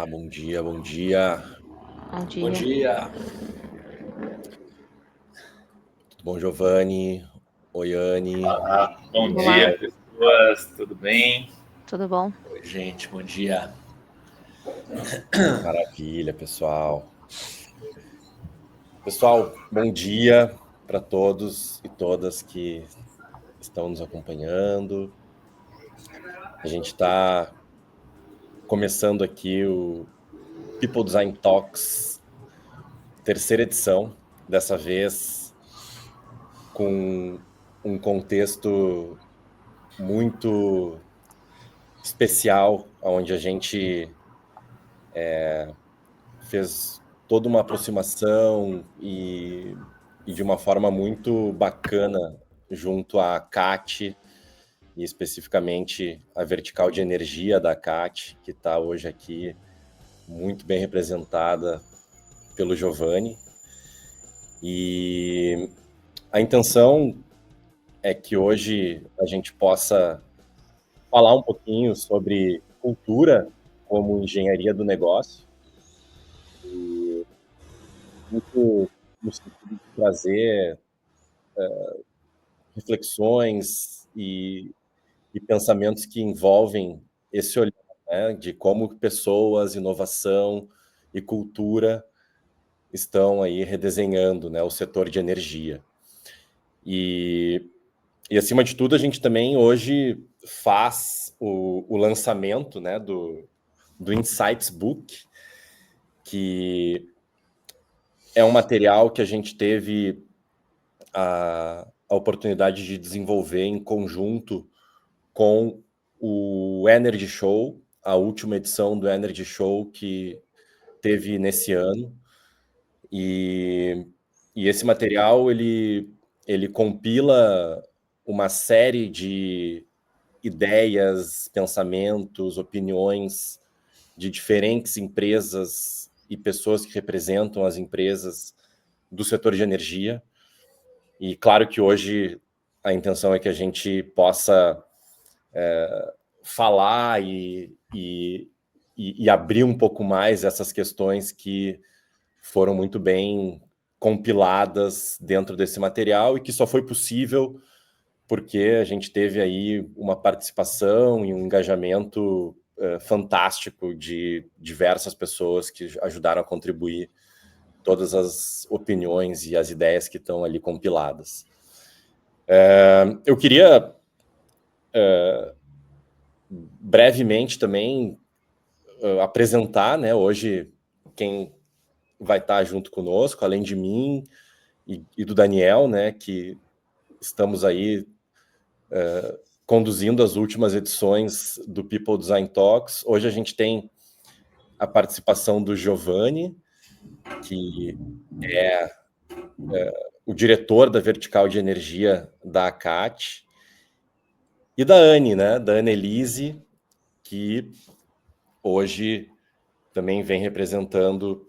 Bom dia, bom dia. Bom Bom dia. dia. Tudo bom, Giovanni? Oi, Anne. Bom Olá, dia, pessoas. Tudo bem? tudo bom? Oi, gente. Bom dia. Maravilha, pessoal. Pessoal, bom dia para todos e todas que estão nos acompanhando. A gente está começando aqui o People Design Talks, terceira edição, dessa vez com um contexto muito especial, onde a gente fez toda uma aproximação e de uma forma muito bacana junto à CAT e especificamente a vertical de energia da CAT, que está hoje aqui muito bem representada pelo Giovanni. E a intenção é que hoje a gente possa falar um pouquinho sobre cultura como engenharia do negócio, muito no sentido de trazer reflexões e pensamentos que envolvem esse olhar, né, de como pessoas, inovação e cultura estão aí redesenhando, né, o setor de energia. E acima de tudo, a gente também hoje faz o lançamento, né, do Insights Book, que é um material que a gente teve a oportunidade de desenvolver em conjunto com o Energy Show, a última edição do Energy Show que teve nesse ano. E esse material, ele compila uma série de ideias, pensamentos, opiniões de diferentes empresas e pessoas que representam as empresas do setor de energia. E claro que hoje a intenção é que a gente possa falar e abrir um pouco mais essas questões que foram muito bem compiladas dentro desse material e que só foi possível porque a gente teve aí uma participação e um engajamento fantástico de diversas pessoas que ajudaram a contribuir todas as opiniões e as ideias que estão ali compiladas. Eu queria brevemente também apresentar, né, hoje quem vai estar junto conosco, além de mim e do Daniel, né, que estamos aí conduzindo as últimas edições do People Design Talks. Hoje a gente tem a participação do Giovanni, que é o diretor da vertical de energia da ACAT, e da Anne, né, da Annelise, que hoje também vem representando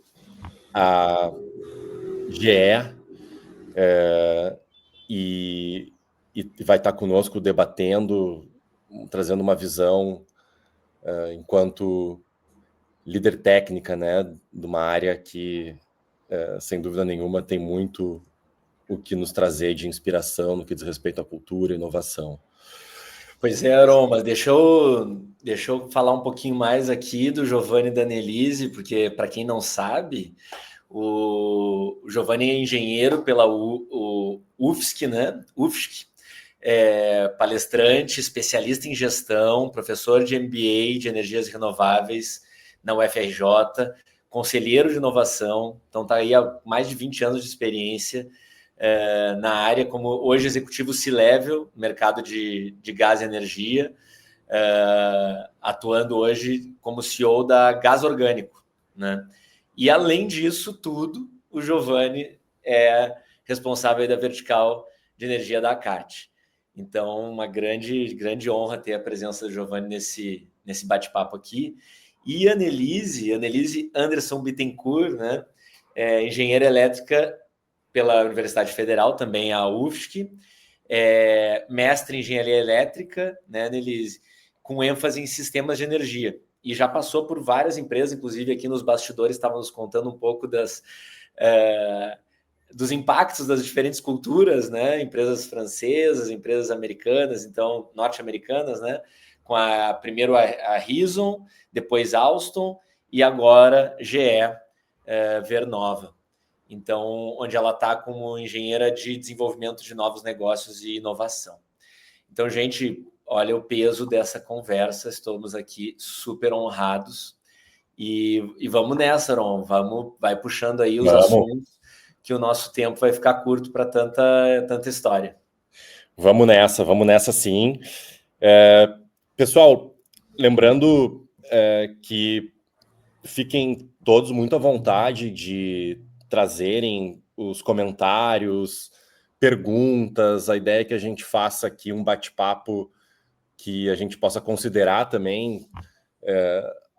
a GE e vai estar conosco debatendo, trazendo uma visão enquanto líder técnica, né, de uma área que, sem dúvida nenhuma, tem muito o que nos trazer de inspiração no que diz respeito à cultura e inovação. Pois é, Aroma, deixa eu falar um pouquinho mais aqui do Giovanni e da Annelise, porque, para quem não sabe, o Giovanni é engenheiro pela UFSC, né? UFSC, palestrante, especialista em gestão, professor de MBA de energias renováveis na UFRJ, conselheiro de inovação, então está aí há mais de 20 anos de experiência na área, como hoje executivo C-Level, mercado de gás e energia, atuando hoje como CEO da Gás Orgânico, né? E além disso tudo, o Giovanni é responsável da vertical de energia da ACAT. Então, uma grande honra ter a presença do Giovanni nesse bate-papo aqui. E a Annelise Anderson Bittencourt, né? Engenheira elétrica pela Universidade Federal, também a UFSC, mestre em engenharia elétrica, né, Annelise, com ênfase em sistemas de energia. e já passou por várias empresas, inclusive aqui nos bastidores estavam nos contando um pouco dos impactos das diferentes culturas, né? Empresas francesas, empresas americanas, então norte-americanas, né? Com primeiro a Rison, depois Alstom e agora GE Vernova. Então, onde ela está como engenheira de desenvolvimento de novos negócios e inovação. Então, gente, olha o peso dessa conversa, estamos aqui super honrados e vamos nessa, Ron, vai puxando aí os assuntos, que o nosso tempo vai ficar curto para tanta história. Vamos nessa sim. Pessoal, lembrando que fiquem todos muito à vontade de trazerem os comentários, perguntas. A ideia é que a gente faça aqui um bate-papo que a gente possa considerar também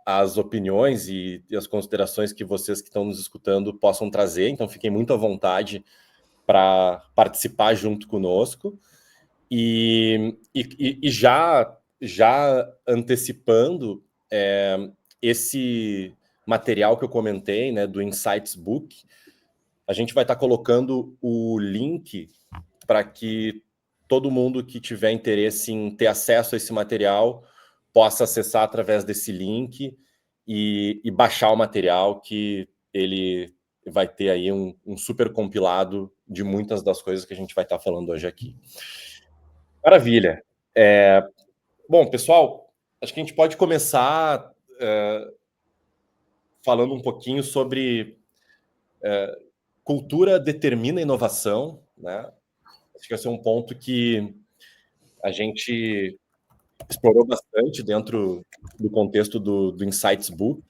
as opiniões e as considerações que vocês que estão nos escutando possam trazer. Então, fiquem muito à vontade para participar junto conosco. E já antecipando esse material que eu comentei, né, do Insights Book, a gente vai estar colocando o link para que todo mundo que tiver interesse em ter acesso a esse material possa acessar através desse link e baixar o material, que ele vai ter aí um super compilado de muitas das coisas que a gente vai estar falando hoje aqui. Maravilha. Bom, pessoal, acho que a gente pode começar falando um pouquinho sobre cultura determina inovação, né? Acho que esse é um ponto que a gente explorou bastante dentro do contexto do Insights Book.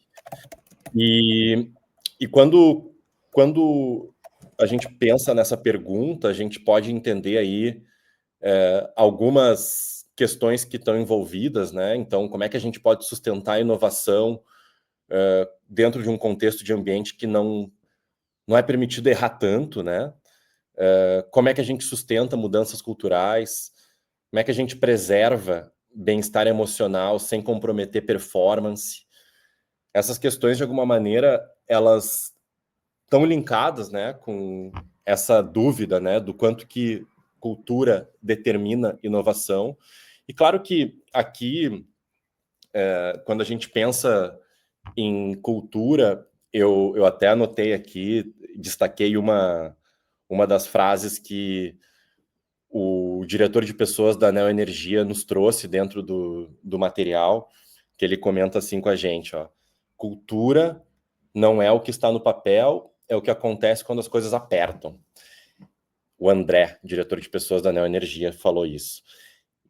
E quando a gente pensa nessa pergunta, a gente pode entender aí algumas questões que estão envolvidas, né? Então, como é que a gente pode sustentar a inovação dentro de um contexto de ambiente que não é permitido errar tanto, né? Como é que a gente sustenta mudanças culturais? Como é que a gente preserva bem-estar emocional sem comprometer performance? Essas questões, de alguma maneira, elas estão linkadas, né, com essa dúvida, né, do quanto que cultura determina inovação. E claro que aqui, quando a gente pensa em cultura, eu até anotei aqui, destaquei uma das frases que o diretor de pessoas da Neoenergia nos trouxe dentro do material, que ele comenta assim com a gente, ó: cultura não é o que está no papel, é o que acontece quando as coisas apertam. O André, diretor de pessoas da Neoenergia, falou isso.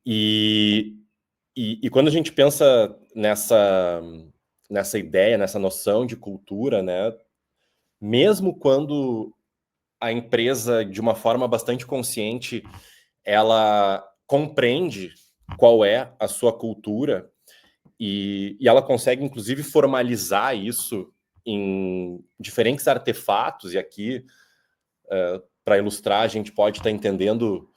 E quando a gente pensa nessa ideia, nessa noção de cultura, né, mesmo quando a empresa, de uma forma bastante consciente, ela compreende qual é a sua cultura e ela consegue, inclusive, formalizar isso em diferentes artefatos, e aqui, para ilustrar, a gente pode estar entendendo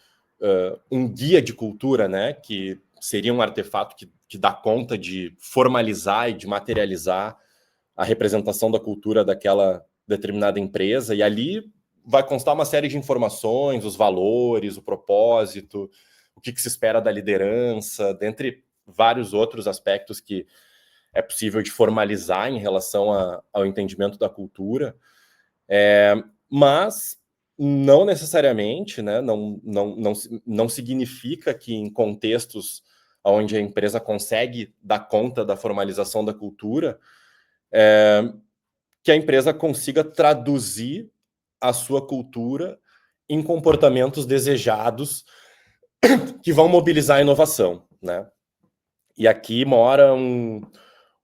um guia de cultura, né, que seria um artefato que dá conta de formalizar e de materializar a representação da cultura daquela determinada empresa, e ali vai constar uma série de informações, os valores, o propósito, o que se espera da liderança, dentre vários outros aspectos que é possível de formalizar em relação ao entendimento da cultura, mas não necessariamente, né, não significa que em contextos onde a empresa consegue dar conta da formalização da cultura, que a empresa consiga traduzir a sua cultura em comportamentos desejados que vão mobilizar a inovação, né? E aqui mora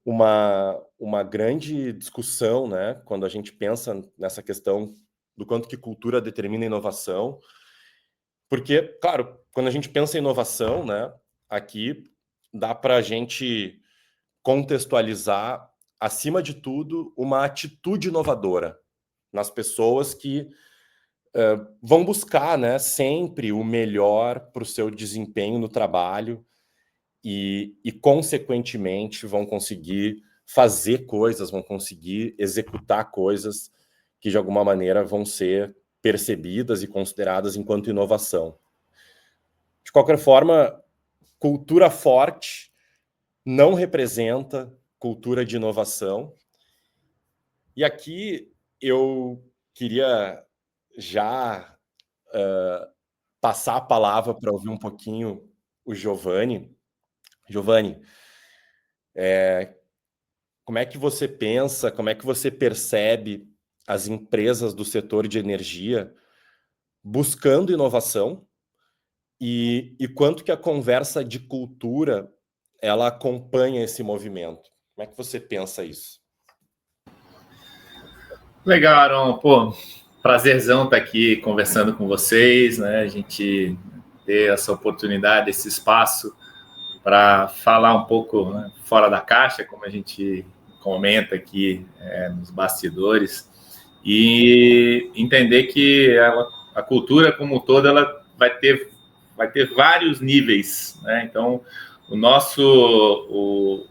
uma grande discussão, né? Quando a gente pensa nessa questão do quanto que cultura determina a inovação, porque, claro, quando a gente pensa em inovação, né? Aqui dá para a gente contextualizar, acima de tudo, uma atitude inovadora nas pessoas que vão buscar, né, sempre o melhor para o seu desempenho no trabalho. consequentemente, vão conseguir fazer coisas, vão conseguir executar coisas que, de alguma maneira, vão ser percebidas e consideradas enquanto inovação. De qualquer forma, cultura forte não representa cultura de inovação. E aqui eu queria já passar a palavra para ouvir um pouquinho o Giovanni. Giovanni, como é que você pensa, como é que você percebe as empresas do setor de energia buscando inovação e quanto que a conversa de cultura ela acompanha esse movimento? Como é que você pensa isso? Legal, Aron. Pô, prazerzão estar aqui conversando com vocês, né? A gente ter essa oportunidade, esse espaço para falar um pouco, né, fora da caixa, como a gente comenta aqui nos bastidores, e entender que a cultura como um todo ela vai ter vários níveis, né? Então, o nosso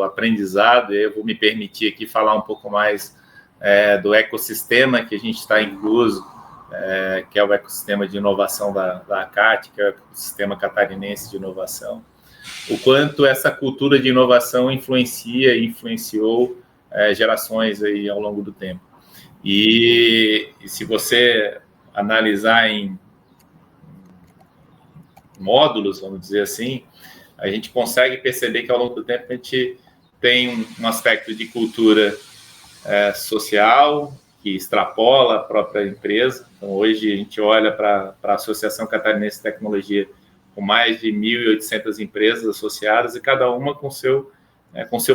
aprendizado, eu vou me permitir aqui falar um pouco mais do ecossistema que a gente está incluso, que é o ecossistema de inovação da ACAT, que é o ecossistema catarinense de inovação. O quanto essa cultura de inovação influenciou gerações aí ao longo do tempo. E se você analisar em módulos, vamos dizer assim, a gente consegue perceber que ao longo do tempo a gente tem um aspecto de cultura social que extrapola a própria empresa. Então, hoje a gente olha para a Associação Catarinense de Tecnologia com mais de 1.800 empresas associadas e cada uma com seu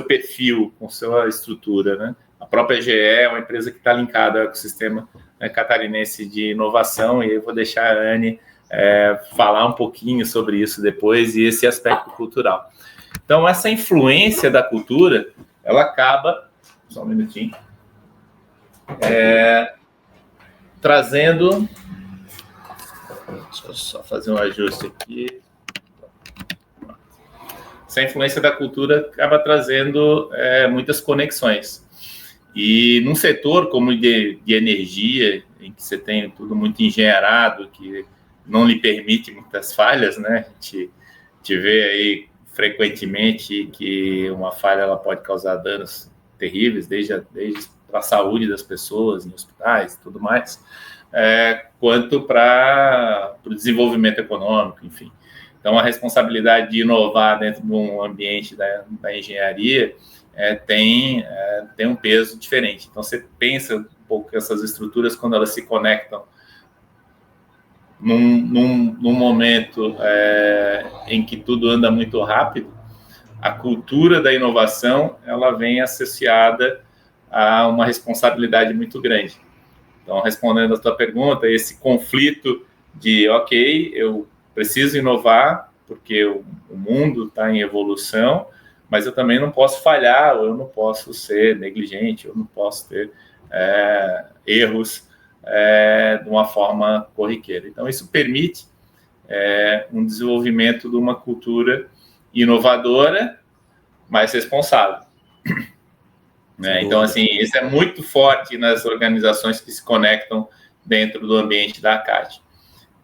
perfil, com sua estrutura, né? A própria GE é uma empresa que está linkada ao ecossistema catarinense de inovação, e eu vou deixar a Anne falar um pouquinho sobre isso depois e esse aspecto cultural. Então, essa influência da cultura, ela acaba, só um minutinho, trazendo... Deixa eu só fazer um ajuste aqui. Essa influência da cultura acaba trazendo muitas conexões. E num setor como de energia, em que você tem tudo muito engenheirado, que não lhe permite muitas falhas, né? A gente vê aí frequentemente que uma falha ela pode causar danos terríveis, desde a saúde das pessoas em hospitais e tudo mais, quanto para o desenvolvimento econômico, enfim. Então, a responsabilidade de inovar dentro de um ambiente da engenharia tem um peso diferente. Então, você pensa um pouco essas estruturas quando elas se conectam num momento em que tudo anda muito rápido, a cultura da inovação ela vem associada a uma responsabilidade muito grande. Então, respondendo a tua pergunta, esse conflito de, ok, eu preciso inovar porque o mundo está em evolução, mas eu também não posso falhar, ou eu não posso ser negligente, eu não posso ter erros de uma forma corriqueira. Então, isso permite um desenvolvimento de uma cultura inovadora, mas responsável. Então, assim, isso é muito forte nas organizações que se conectam dentro do ambiente da ACAT.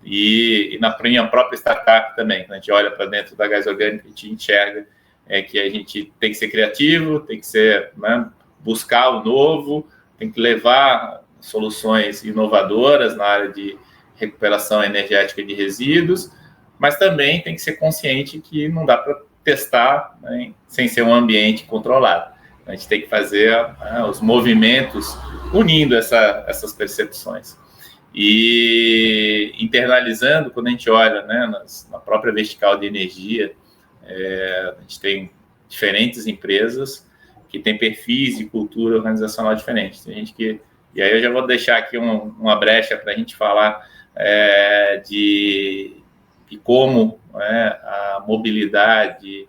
E na minha própria startup também, quando a gente olha para dentro da Gás Orgânica, a gente enxerga que a gente tem que ser criativo, tem que ser, né, buscar o novo, tem que levar soluções inovadoras na área de recuperação energética de resíduos, mas também tem que ser consciente que não dá para testar, né, sem ser um ambiente controlado. A gente tem que fazer os movimentos unindo essas percepções. E internalizando, quando a gente olha, né, na própria vertical de energia, a gente tem diferentes empresas que têm perfis de cultura organizacional diferentes. Tem gente que... E aí eu já vou deixar aqui uma brecha para a gente falar de como a mobilidade,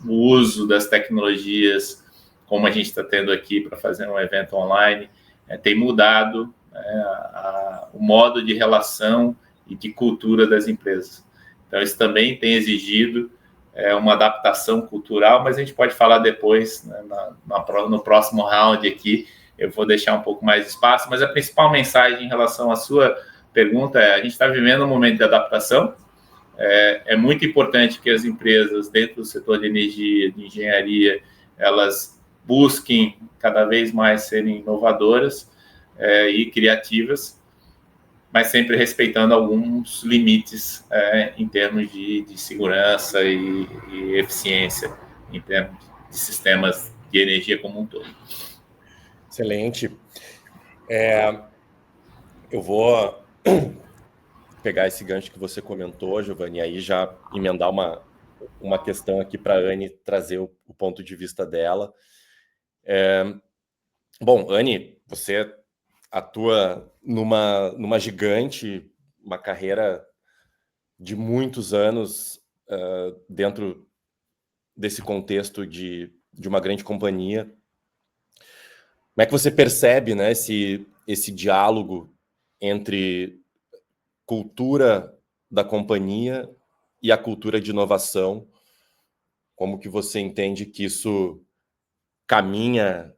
o uso das tecnologias, como a gente está tendo aqui para fazer um evento online, tem mudado o modo de relação e de cultura das empresas. Então, isso também tem exigido uma adaptação cultural, mas a gente pode falar depois, né, no próximo round aqui, eu vou deixar um pouco mais de espaço, mas a principal mensagem em relação à sua pergunta é: a gente está vivendo um momento de adaptação. É muito importante que as empresas dentro do setor de energia, de engenharia, elas busquem cada vez mais serem inovadoras e criativas, mas sempre respeitando alguns limites em termos de segurança e eficiência, em termos de sistemas de energia como um todo. Excelente. Eu vou pegar esse gancho que você comentou, Giovanni, e aí já emendar uma questão aqui para a Anne trazer o ponto de vista dela. Bom, Anne, você atua numa gigante, uma carreira de muitos anos dentro desse contexto de uma grande companhia. Como é que você percebe, né, esse diálogo entre cultura da companhia e a cultura de inovação? Como que você entende que isso caminha,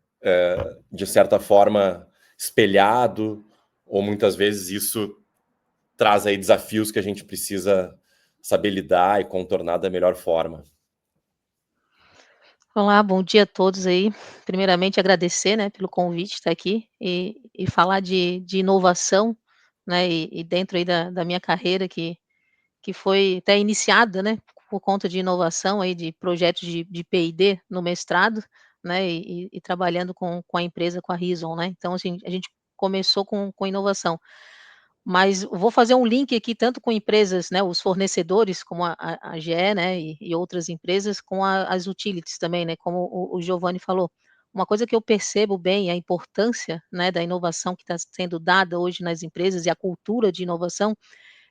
de certa forma, espelhado, ou muitas vezes isso traz aí desafios que a gente precisa saber lidar e contornar da melhor forma? Olá, bom dia a todos aí. Primeiramente, agradecer, né, pelo convite, estar aqui e falar de inovação, né, e dentro aí da minha carreira que foi até iniciada, né, por conta de inovação aí, de projetos de P&D no mestrado, né, e trabalhando com a empresa, com a Reason, né. Então, assim, a gente começou com inovação. Mas vou fazer um link aqui tanto com empresas, né, os fornecedores como a GE, né, e outras empresas, com as utilities também, né, como o Giovanni falou. Uma coisa que eu percebo bem é a importância, né, da inovação que está sendo dada hoje nas empresas e a cultura de inovação,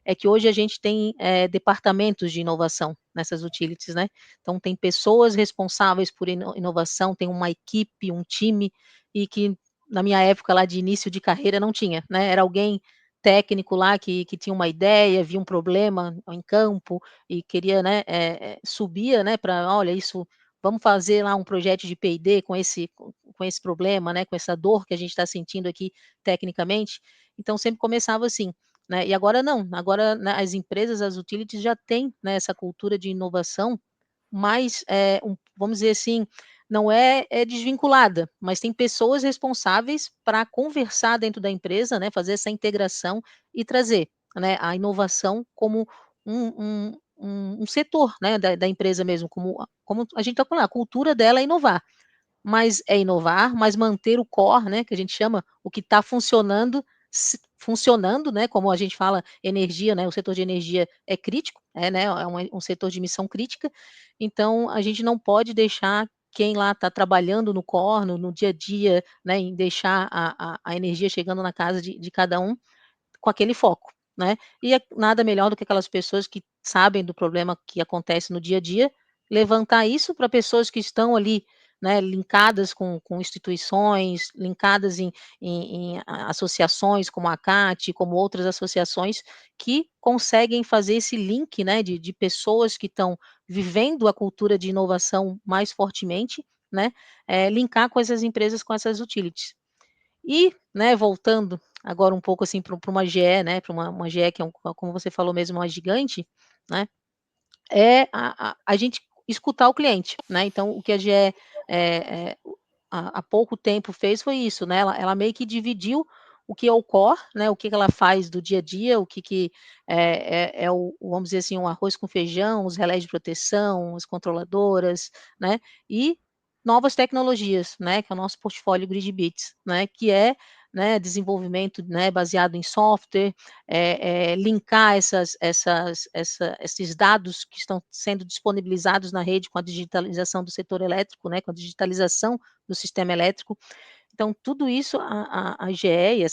é que hoje a gente tem departamentos de inovação nessas utilities, né. Então tem pessoas responsáveis por inovação, tem uma equipe, um time, e que na minha época lá de início de carreira não tinha, né, era alguém técnico lá que tinha uma ideia, via um problema em campo e queria, né, subia, né, para: "Olha, isso vamos fazer lá um projeto de P&D com esse problema, né, com essa dor que a gente está sentindo aqui tecnicamente". Então sempre começava assim, né. E agora não, agora, né, as empresas, as utilities já têm, né, essa cultura de inovação mais, vamos dizer assim, não é desvinculada, mas tem pessoas responsáveis para conversar dentro da empresa, né, fazer essa integração e trazer, né, a inovação como um setor, né, da empresa mesmo, como a gente está falando, a cultura dela é inovar. Mas é inovar, mas manter o core, né, que a gente chama, o que está funcionando, funcionando, né, como a gente fala, energia, né, o setor de energia é crítico, né, é um setor de missão crítica, então a gente não pode deixar quem lá está trabalhando no core, no dia a dia, né, em deixar a energia chegando na casa de cada um, com aquele foco, né. E é nada melhor do que aquelas pessoas que sabem do problema que acontece no dia a dia, levantar isso para pessoas que estão ali, né, linkadas com instituições, linkadas em associações como a CAT, como outras associações, que conseguem fazer esse link, né, de pessoas que estão vivendo a cultura de inovação mais fortemente, né, linkar com essas empresas, com essas utilities. E, né, voltando agora um pouco, assim, para uma GE, né, para uma GE que é como você falou mesmo, uma gigante, né, é a gente escutar o cliente, né. Então o que a GE, há pouco tempo fez foi isso, né, ela meio que dividiu o que é o core, né, o que que ela faz do dia a dia, o que é o vamos dizer assim, um arroz com feijão, os relés de proteção, as controladoras, né, e novas tecnologias, né, que é o nosso portfólio GridBits, né, que é, né, desenvolvimento, né, baseado em software, linkar esses dados que estão sendo disponibilizados na rede com a digitalização do setor elétrico, né, com a digitalização do sistema elétrico. Então tudo isso a GE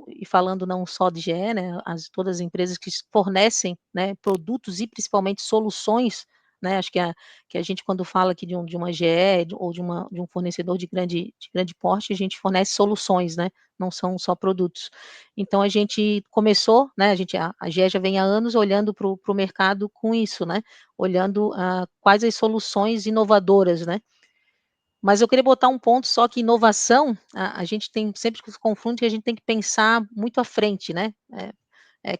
e falando não só de GE, né, todas as empresas que fornecem, né, produtos e principalmente soluções, né? Acho que a gente, quando fala aqui de uma GE ou de um fornecedor de grande porte, a gente fornece soluções, né? Não são só produtos. Então a gente começou, né? A GE já vem há anos olhando para o mercado com isso, né? Olhando quais as soluções inovadoras, né? Mas eu queria botar um ponto só que inovação, a gente tem sempre que se confunde que a gente tem que pensar muito à frente, né?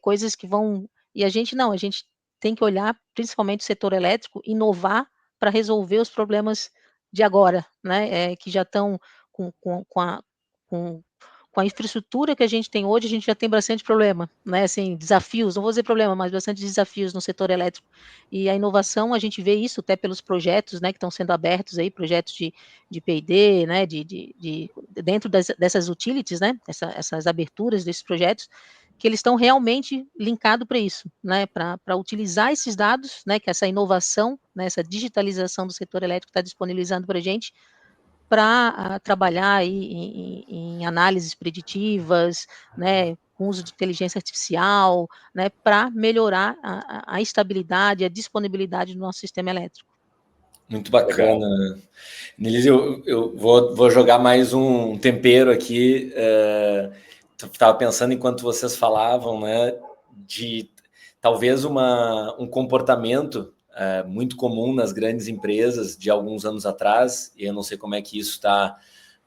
Coisas que vão. E a gente não, a gente tem que olhar, principalmente o setor elétrico, inovar para resolver os problemas de agora, né? Que já estão com, com a infraestrutura que a gente tem hoje, a gente já tem bastante problema, né? Assim, desafios, não vou dizer problema, mas bastante desafios no setor elétrico. E a inovação, a gente vê isso até pelos projetos, né, que estão sendo abertos aí, projetos de P&D, né, dentro dessas utilities, né, essas aberturas desses projetos, que eles estão realmente linkados para isso, né, para utilizar esses dados, né, que essa inovação, né, essa digitalização do setor elétrico está disponibilizando para a gente, para trabalhar aí em análises preditivas, né, com uso de inteligência artificial, né, para melhorar a estabilidade, a disponibilidade do nosso sistema elétrico. Muito bacana. Nilise, eu vou jogar mais um tempero aqui. Estava pensando enquanto vocês falavam, né, de talvez um comportamento muito comum nas grandes empresas de alguns anos atrás, e eu não sei como é que isso está,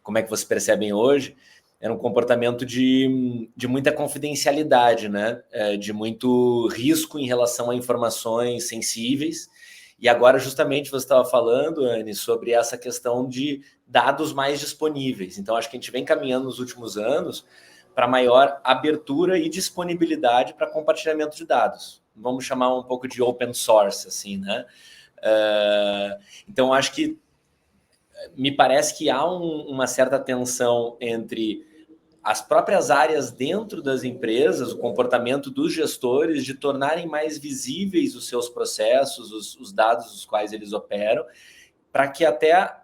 como é que vocês percebem hoje, era um comportamento de muita confidencialidade, né, de muito risco em relação a informações sensíveis. E agora, justamente, você estava falando, Anne, sobre essa questão de dados mais disponíveis. Então, acho que a gente vem caminhando nos últimos anos para maior abertura e disponibilidade para compartilhamento de dados. Vamos chamar um pouco de open source, assim, né? Então, acho que me parece que há uma certa tensão entre as próprias áreas dentro das empresas, o comportamento dos gestores de tornarem mais visíveis os seus processos, os dados dos quais eles operam, para que até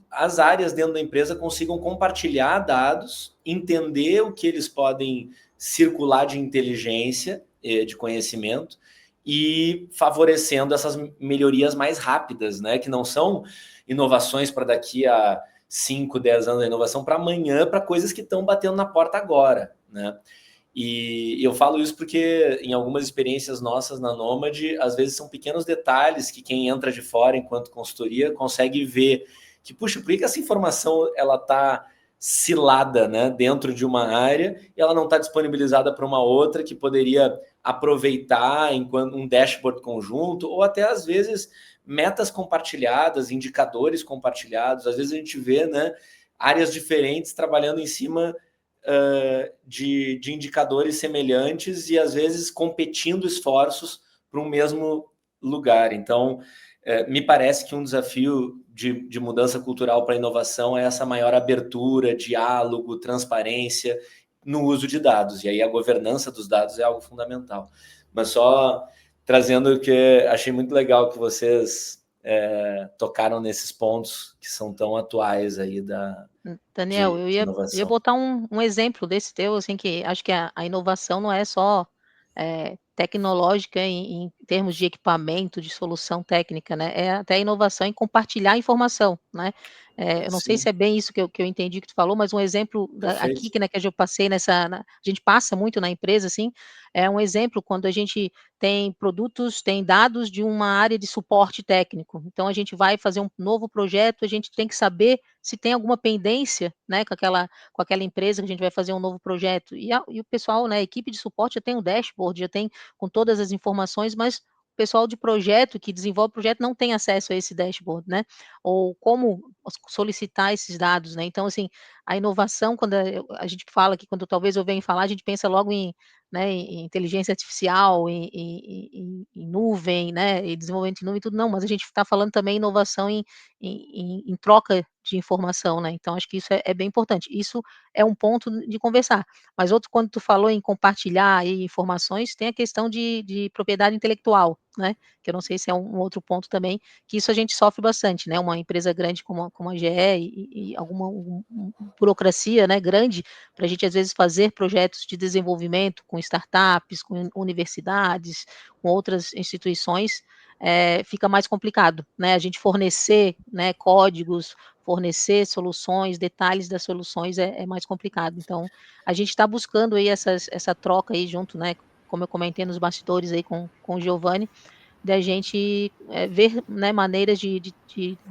as áreas dentro da empresa consigam compartilhar dados, entender o que eles podem circular de inteligência, de conhecimento, e favorecendo essas melhorias mais rápidas, né? Que não são inovações para daqui a 5, 10 anos, da inovação para amanhã, para coisas que estão batendo na porta agora, né? E eu falo isso porque em algumas experiências nossas na Nômade, às vezes são pequenos detalhes que quem entra de fora enquanto consultoria consegue ver que, puxa, por que essa informação ela está cilada, né, dentro de uma área e ela não está disponibilizada para uma outra que poderia aproveitar enquanto um dashboard conjunto, ou até às vezes metas compartilhadas, indicadores compartilhados. Às vezes a gente vê, né, áreas diferentes trabalhando em cima de indicadores semelhantes e às vezes competindo esforços para um mesmo lugar. Então, me parece que um desafio de mudança cultural para a inovação é essa maior abertura, diálogo, transparência no uso de dados. E aí a governança dos dados é algo fundamental. Mas só trazendo que achei muito legal que vocês tocaram nesses pontos que são tão atuais aí Daniel, eu ia botar um exemplo desse teu, assim, que acho que a inovação não é só tecnológica em termos de equipamento, de solução técnica, né? É até a inovação em compartilhar informação, né? Eu não sei se é bem isso que eu entendi que tu falou, mas um exemplo aqui que, né, que eu passei a gente passa muito na empresa, assim, é um exemplo quando a gente tem produtos, tem dados de uma área de suporte técnico. Então a gente vai fazer um novo projeto, a gente tem que saber se tem alguma pendência, né, com aquela empresa que a gente vai fazer um novo projeto. E o pessoal, né, a equipe de suporte já tem um dashboard, já tem com todas as informações, mas o pessoal de projeto, que desenvolve o projeto, não tem acesso a esse dashboard, né? Ou como solicitar esses dados, né? Então, assim, a inovação, quando a gente fala aqui, quando talvez eu venha falar, a gente pensa logo em, né, em inteligência artificial, em nuvem, né, e desenvolvimento em nuvem e tudo, não, mas a gente está falando também em inovação em troca de informação, né? Então, acho que isso é bem importante. Isso é um ponto de conversar. Mas outro, quando tu falou em compartilhar aí informações, tem a questão de propriedade intelectual, né? Que eu não sei se é um outro ponto também, que isso a gente sofre bastante, né? Uma empresa grande como a GE e alguma burocracia, né, grande, para a gente às vezes fazer projetos de desenvolvimento com startups, com universidades, com outras instituições, fica mais complicado, né? A gente fornecer, né, códigos, fornecer soluções, detalhes das soluções é mais complicado. Então, a gente está buscando aí essa troca aí junto, né? Como eu comentei nos bastidores aí com o Giovanni, da gente ver, né, maneiras de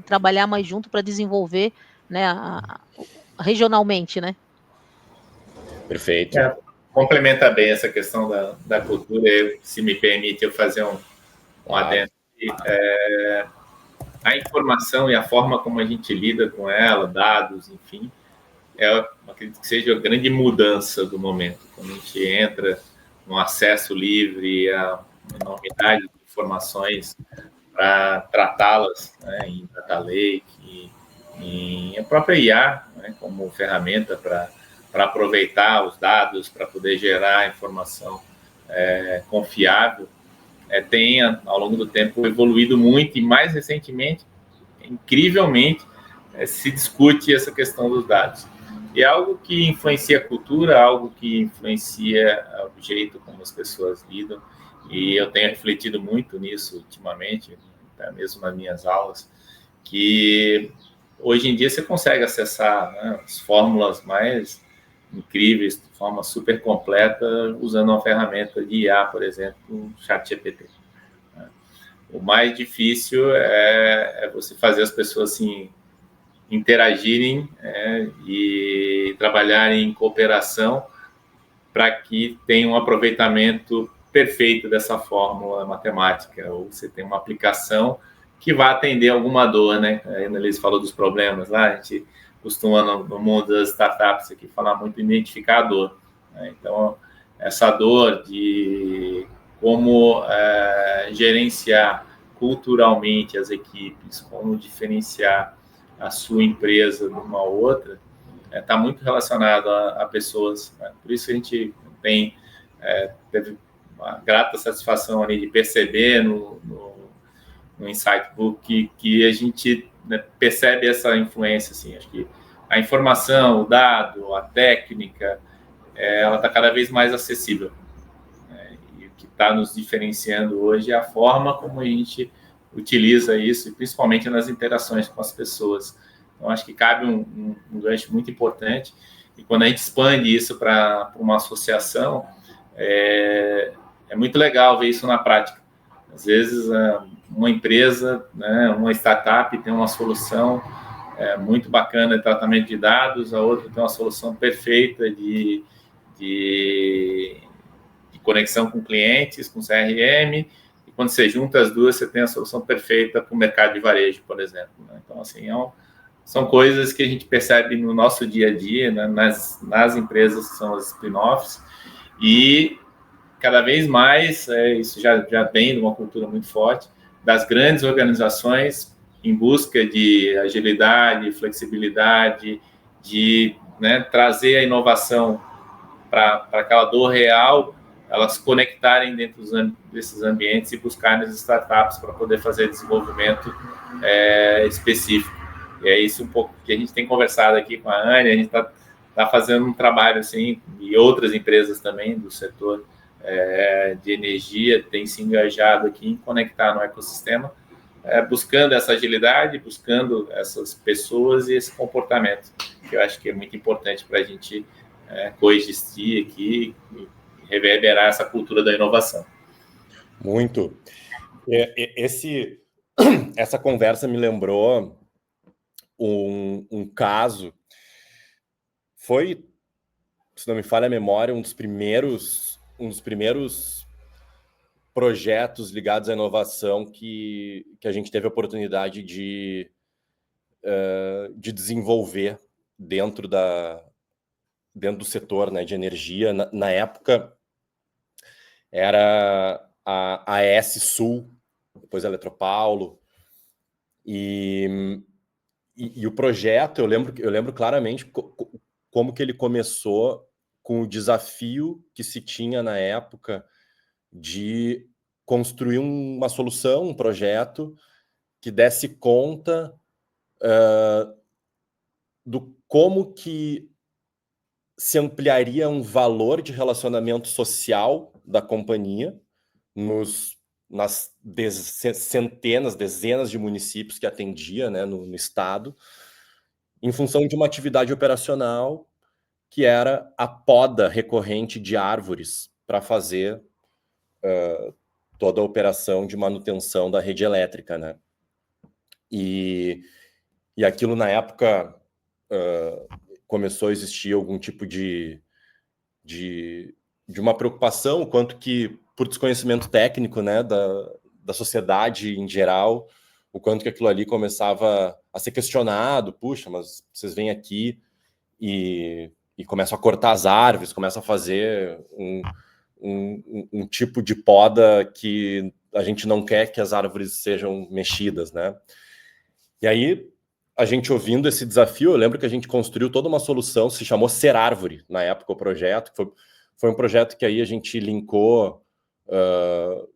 trabalhar mais junto para desenvolver, né, regionalmente, né? Perfeito. Complementa bem essa questão da cultura. Se me permite eu fazer um adendo. A informação e a forma como a gente lida com ela, dados, enfim, acredito que seja a grande mudança do momento. Quando a gente entra no acesso livre a uma enormidade de informações para tratá-las, né, em data lake, em a própria IA, né, como ferramenta para aproveitar os dados, para poder gerar informação confiável, tem, ao longo do tempo, evoluído muito, e mais recentemente, incrivelmente, se discute essa questão dos dados. E é algo que influencia a cultura, algo que influencia o jeito como as pessoas lidam, e eu tenho refletido muito nisso ultimamente, até mesmo nas minhas aulas, que hoje em dia você consegue acessar, né, as fórmulas mais incríveis, de forma super completa, usando uma ferramenta de IA, por exemplo, o ChatGPT. O mais difícil é você fazer as pessoas assim, interagirem e trabalharem em cooperação para que tenha um aproveitamento perfeito dessa fórmula matemática, ou você tem uma aplicação que vai atender alguma dor, né? A Annelise falou dos problemas lá, a gente costuma, no mundo das startups aqui, falar muito em identificar a dor, né? Então, essa dor de como gerenciar culturalmente as equipes, como diferenciar a sua empresa de uma outra, está muito relacionado a pessoas, né? Por isso a gente teve uma grata satisfação ali de perceber no Insight Book que a gente, né, percebe essa influência, assim. Acho que a informação, o dado, a técnica, ela está cada vez mais acessível, né? E o que está nos diferenciando hoje é a forma como a gente utiliza isso, e principalmente nas interações com as pessoas. Então, acho que cabe um gancho muito importante, e quando a gente expande isso para uma associação, é muito legal ver isso na prática. Às vezes, uma empresa, né, uma startup tem uma solução muito bacana de tratamento de dados, a outra tem uma solução perfeita de conexão com clientes, com CRM, e quando você junta as duas, você tem a solução perfeita para o mercado de varejo, por exemplo, né? Então, assim, são coisas que a gente percebe no nosso dia a dia, né, nas empresas que são as spin-offs, e cada vez mais, isso já vem de uma cultura muito forte, das grandes organizações em busca de agilidade, flexibilidade, de, né, trazer a inovação para aquela dor real, elas se conectarem dentro desses ambientes e buscarem as startups para poder fazer desenvolvimento específico. E é isso um pouco que a gente tem conversado aqui com a Anne, a gente está fazendo um trabalho assim, e outras empresas também do setor de energia têm se engajado aqui em conectar no ecossistema, buscando essa agilidade, buscando essas pessoas e esse comportamento, que eu acho que é muito importante para a gente coexistir aqui e reverberar essa cultura da inovação. Muito. Essa conversa me lembrou um caso. Foi, se não me falha a memória, um dos primeiros projetos ligados à inovação que a gente teve a oportunidade de desenvolver dentro do setor, né, de energia. Na época, era a AES Sul, depois a Eletropaulo, e o projeto, eu lembro claramente como que ele começou, com o desafio que se tinha na época de construir uma solução, um projeto que desse conta do como que se ampliaria um valor de relacionamento social da companhia nos nas centenas, dezenas de municípios que atendia, né, no estado, em função de uma atividade operacional que era a poda recorrente de árvores para fazer toda a operação de manutenção da rede elétrica, né? E aquilo, na época, começou a existir algum tipo de uma preocupação, o quanto que, por desconhecimento técnico, né, da sociedade em geral, o quanto que aquilo ali começava a ser questionado. Puxa, mas vocês vêm aqui e começam a cortar as árvores, começam a fazer um tipo de poda que a gente não quer que as árvores sejam mexidas, né? E aí, a gente ouvindo esse desafio, eu lembro que a gente construiu toda uma solução, se chamou Ser Árvore, na época, o projeto. Foi um projeto que aí a gente linkou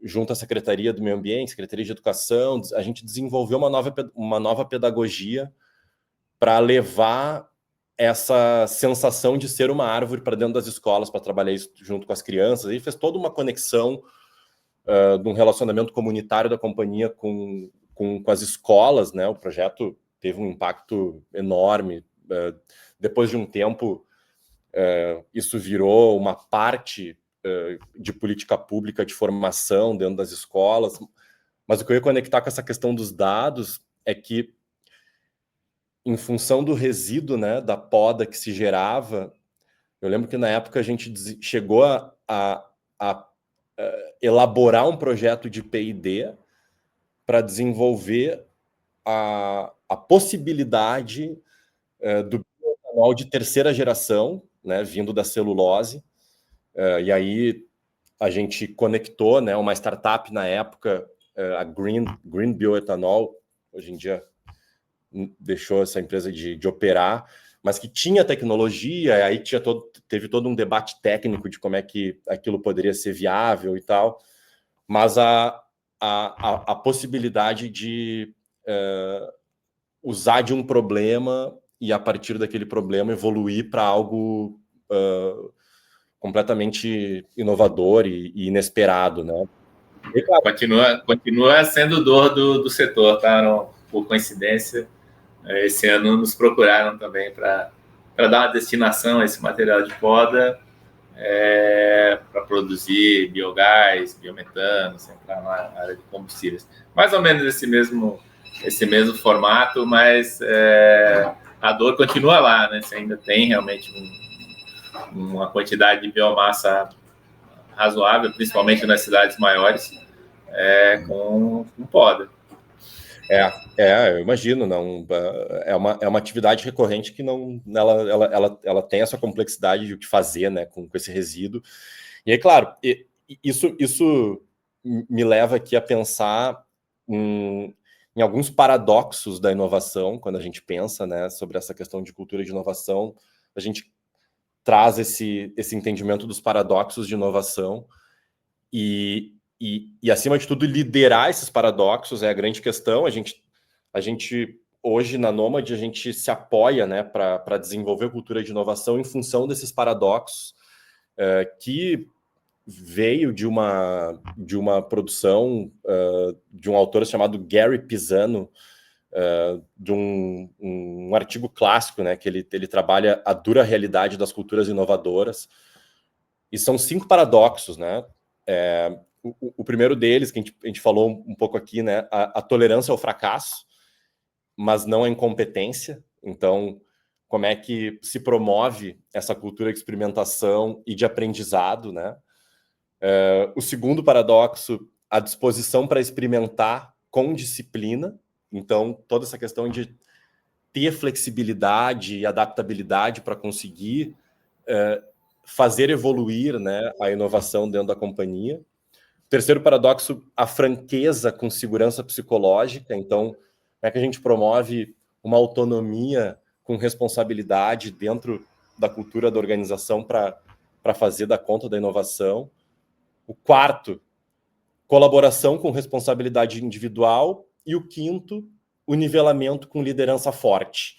junto à Secretaria do Meio Ambiente, Secretaria de Educação. A gente desenvolveu uma nova pedagogia para levar essa sensação de ser uma árvore para dentro das escolas, para trabalhar isso junto com as crianças. E fez toda uma conexão de um relacionamento comunitário da companhia com as escolas, né? O projeto teve um impacto enorme. Depois de um tempo, isso virou uma parte de política pública de formação dentro das escolas. Mas o que eu ia conectar com essa questão dos dados é que, em função do resíduo, né, da poda que se gerava, eu lembro que na época a gente chegou a elaborar um projeto de P&D para desenvolver a possibilidade do bioetanol de terceira geração, né, vindo da celulose. E aí a gente conectou, né, uma startup na época, a Green Bioethanol, hoje em dia deixou essa empresa de operar, mas que tinha tecnologia. Aí teve todo um debate técnico de como é que aquilo poderia ser viável e tal, mas a possibilidade de usar de um problema e, a partir daquele problema, evoluir para algo completamente inovador e inesperado, né? E, claro, continua sendo dor do setor, tá? Não, por coincidência, esse ano nos procuraram também para dar uma destinação a esse material de poda, para produzir biogás, biometano, entrar na área de combustíveis. Mais ou menos esse mesmo formato, mas a dor continua lá, né? Você ainda tem realmente uma quantidade de biomassa razoável, principalmente nas cidades maiores, com poda. Eu imagino, não. É uma atividade recorrente que não, ela tem essa complexidade de o que fazer, né, com esse resíduo. E aí, claro, isso me leva aqui a pensar em alguns paradoxos da inovação. Quando a gente pensa, né, sobre essa questão de cultura de inovação, a gente traz esse entendimento dos paradoxos de inovação e, acima de tudo, liderar esses paradoxos é a grande questão. A gente hoje, na Nomad, a gente se apoia, né, para desenvolver cultura de inovação em função desses paradoxos, que veio de uma produção de um autor chamado Gary Pisano, de um artigo clássico, né, que ele trabalha a dura realidade das culturas inovadoras. E são 5 paradoxos, né? O primeiro deles, que a gente falou um pouco aqui, né? A tolerância ao fracasso, mas não a incompetência. Então, como é que se promove essa cultura de experimentação e de aprendizado, né? O segundo paradoxo, a disposição para experimentar com disciplina. Então, toda essa questão de ter flexibilidade e adaptabilidade para conseguir fazer evoluir, né, a inovação dentro da companhia. Terceiro paradoxo, a franqueza com segurança psicológica. Então, como é que a gente promove uma autonomia com responsabilidade dentro da cultura da organização para fazer dar conta da inovação? O quarto, colaboração com responsabilidade individual. E o quinto, o nivelamento com liderança forte.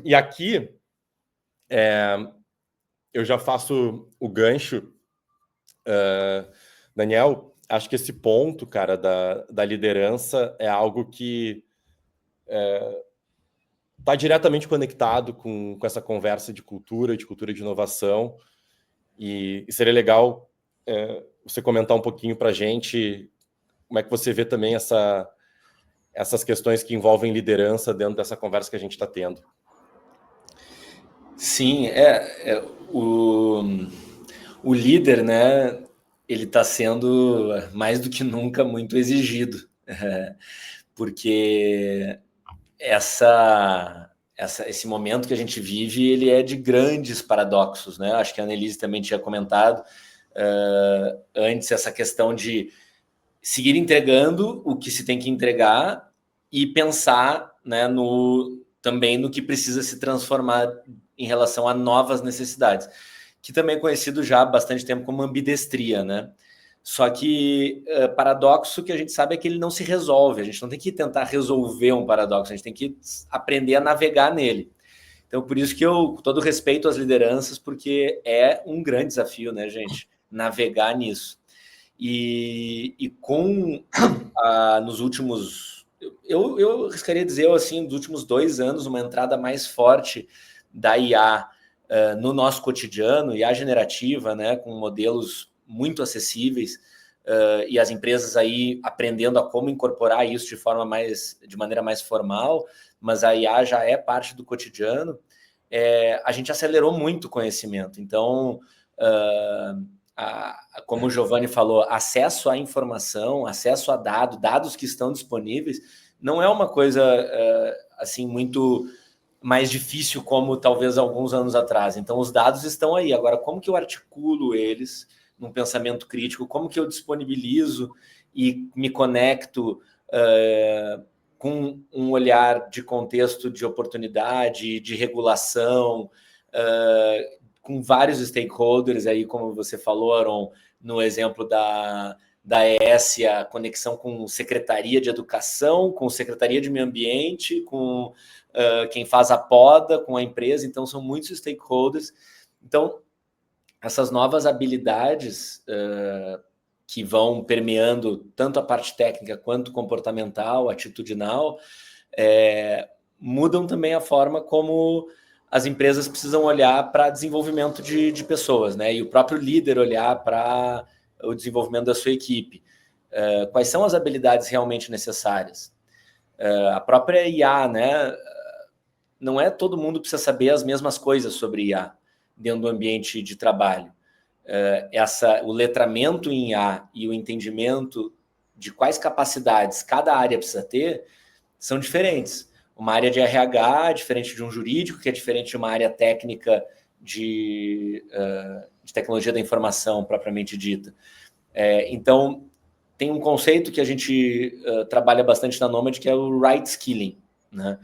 E aqui, eu já faço o gancho, Daniel, acho que esse ponto, cara, da liderança é algo que está diretamente conectado com essa conversa de cultura de inovação, e seria legal você comentar um pouquinho para a gente como é que você vê também essas questões que envolvem liderança dentro dessa conversa que a gente está tendo. Sim, o líder, né, ele está sendo mais do que nunca muito exigido, porque esse momento que a gente vive, ele é de grandes paradoxos, né? Acho que a Annelise também tinha comentado antes essa questão de seguir entregando o que se tem que entregar e pensar, né, também no que precisa se transformar em relação a novas necessidades, que também é conhecido já há bastante tempo como ambidestria, né? Só que paradoxo que a gente sabe é que ele não se resolve, a gente não tem que tentar resolver um paradoxo, a gente tem que aprender a navegar nele. Então, por isso que eu, com todo respeito às lideranças, porque é um grande desafio, né, gente? Navegar nisso. E com nos últimos, eu arriscaria dizer assim, nos últimos 2 anos, uma entrada mais forte da IA no nosso cotidiano, IA generativa, né, com modelos muito acessíveis, e as empresas aí aprendendo a como incorporar isso de maneira mais formal, mas a IA já é parte do cotidiano, a gente acelerou muito o conhecimento. Então, como o Giovanni falou, acesso à informação, acesso a dados que estão disponíveis, não é uma coisa assim muito mais difícil como talvez alguns anos atrás. Então, os dados estão aí. Agora, como que eu articulo eles num pensamento crítico? Como que eu disponibilizo e me conecto com um olhar de contexto de oportunidade, de regulação, com vários stakeholders aí, como você falou, Aron, no exemplo da ES, a conexão com Secretaria de Educação, com Secretaria de Meio Ambiente, com quem faz a poda, com a empresa. Então, são muitos stakeholders. Então, essas novas habilidades que vão permeando tanto a parte técnica quanto comportamental, atitudinal, mudam também a forma como as empresas precisam olhar para desenvolvimento de pessoas, né? E o próprio líder olhar para o desenvolvimento da sua equipe. Quais são as habilidades realmente necessárias? A própria IA, né? Não é todo mundo precisa saber as mesmas coisas sobre IA dentro do ambiente de trabalho. O letramento em IA e o entendimento de quais capacidades cada área precisa ter são diferentes. Uma área de RH é diferente de um jurídico, que é diferente de uma área técnica de tecnologia da informação, propriamente dita. Então, tem um conceito que a gente trabalha bastante na Nomad, que é o right skilling, né?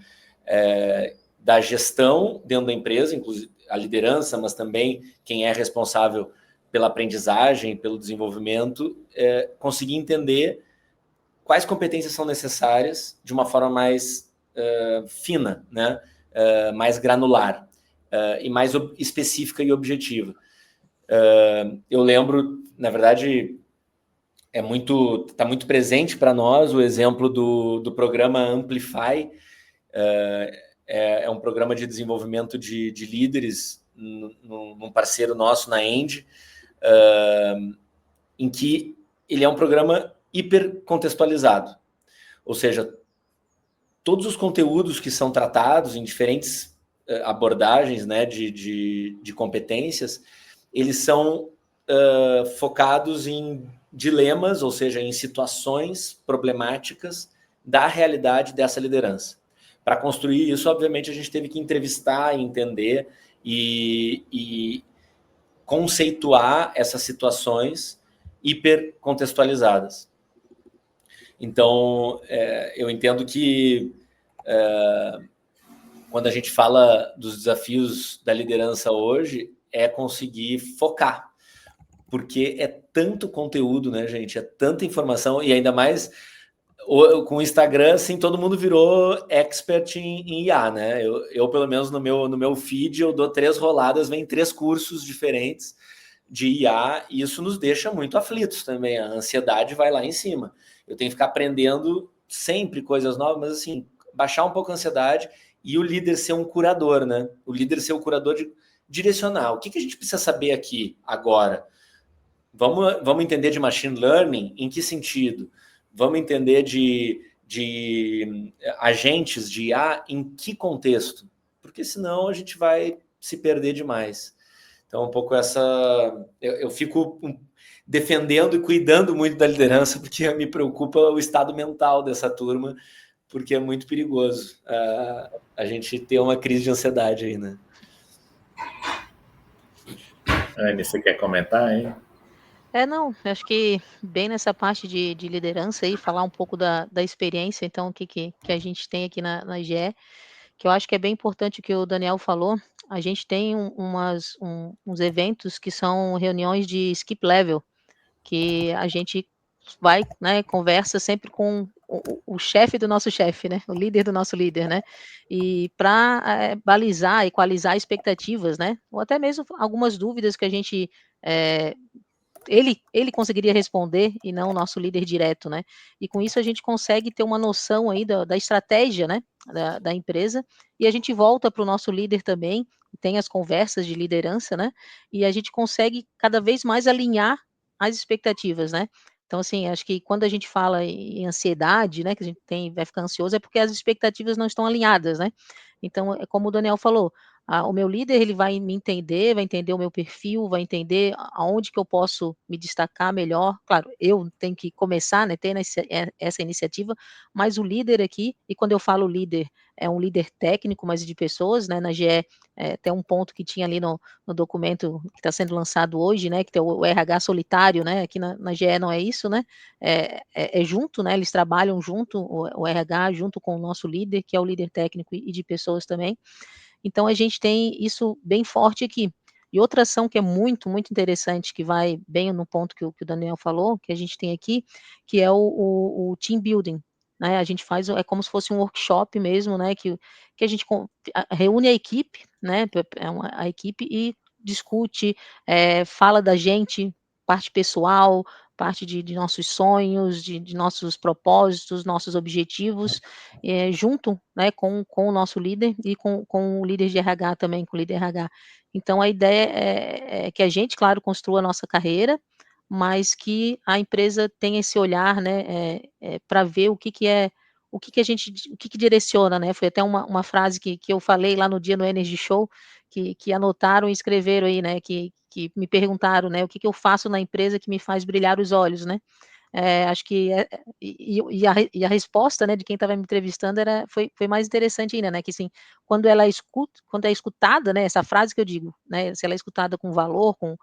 Da gestão dentro da empresa, inclusive a liderança, mas também quem é responsável pela aprendizagem, pelo desenvolvimento, conseguir entender quais competências são necessárias de uma forma mais fina, né? Mais granular e mais específica e objetiva. Eu lembro, na verdade, está muito presente para nós o exemplo do programa Amplify. É um programa de desenvolvimento de líderes num parceiro nosso na End, em que ele é um programa hipercontextualizado. Ou seja, todos os conteúdos que são tratados em diferentes abordagens, né, de competências, eles são focados em dilemas, ou seja, em situações problemáticas da realidade dessa liderança. Para construir isso, obviamente, a gente teve que entrevistar, entender e conceituar essas situações hipercontextualizadas. Então, eu entendo que quando a gente fala dos desafios da liderança hoje, é conseguir focar, porque é tanto conteúdo, né, gente? É tanta informação, e ainda mais com o Instagram, assim, todo mundo virou expert em IA, né? Eu pelo menos, no meu feed, eu dou 3 roladas, vem 3 cursos diferentes de IA, e isso nos deixa muito aflitos também. A ansiedade vai lá em cima. Eu tenho que ficar aprendendo sempre coisas novas, mas assim, baixar um pouco a ansiedade e o líder ser um curador, né? O líder ser o curador de direcionar. O que a gente precisa saber aqui agora? Vamos entender de machine learning em que sentido? Vamos entender de agentes de IA em que contexto? Porque senão a gente vai se perder demais. Então, um pouco essa... Eu fico defendendo e cuidando muito da liderança, porque me preocupa o estado mental dessa turma, porque é muito perigoso a gente ter uma crise de ansiedade aí, né? Anne, você quer comentar, hein? Não, acho que bem nessa parte de liderança aí, falar um pouco da experiência, então, o que a gente tem aqui na GE, que eu acho que é bem importante o que o Daniel falou. A gente tem uns eventos que são reuniões de skip level, que a gente vai, né, conversa sempre com o chefe do nosso chefe, né, o líder do nosso líder, né, e para balizar, equalizar expectativas, né, ou até mesmo algumas dúvidas que a gente eh, ele conseguiria responder e não o nosso líder direto, né? E com isso a gente consegue ter uma noção aí da estratégia, né, da empresa, e a gente volta para o nosso líder também, tem as conversas de liderança, né? E a gente consegue cada vez mais alinhar as expectativas, né? Então, assim, acho que quando a gente fala em ansiedade, né, que a gente vai ficar ansioso, é porque as expectativas não estão alinhadas, né? Então, é como o Daniel falou, o meu líder ele vai me entender, vai entender o meu perfil, vai entender aonde que eu posso me destacar melhor. Claro, eu tenho que começar, né, tendo essa iniciativa, mas o líder aqui, e quando eu falo líder, é um líder técnico, mas de pessoas, né, na GE, tem um ponto que tinha ali no documento que está sendo lançado hoje, né, que tem o RH solitário, né, aqui na GE não é isso, né, é junto, né, eles trabalham junto, o RH junto com o nosso líder, que é o líder técnico e de pessoas também. Então a gente tem isso bem forte aqui. E outra ação que é muito, muito interessante, que vai bem no ponto que o Daniel falou, que a gente tem aqui, que é o team building, né, a gente faz, é como se fosse um workshop mesmo, né, que a gente reúne a equipe, né, a equipe e discute, fala da gente, parte pessoal, parte de nossos sonhos, de nossos propósitos, nossos objetivos, junto, né, com o nosso líder e com o líder de RH também, com o líder RH. Então a ideia é que a gente, claro, construa a nossa carreira, mas que a empresa tenha esse olhar, né, pra ver o que direciona, né. Foi até uma frase que eu falei lá no dia no Energy Show, que anotaram e escreveram aí, né, que me perguntaram, né, o que eu faço na empresa que me faz brilhar os olhos, né. Acho que e a resposta, né, de quem estava me entrevistando foi mais interessante ainda, né, que assim, quando é escutada, né, essa frase que eu digo, né, se ela é escutada com valor, com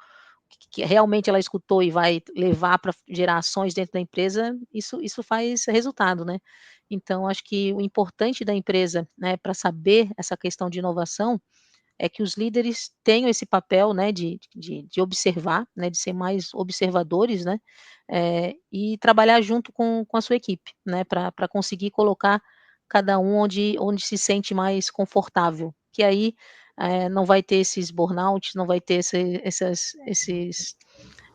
que realmente ela escutou e vai levar para gerar ações dentro da empresa, isso faz resultado, né. Então acho que o importante da empresa, né, para saber essa questão de inovação, é que os líderes tenham esse papel, né, de observar, né, de ser mais observadores, né, e trabalhar junto com a sua equipe, né, para conseguir colocar cada um onde se sente mais confortável, que aí, não vai ter esses burnouts, não vai ter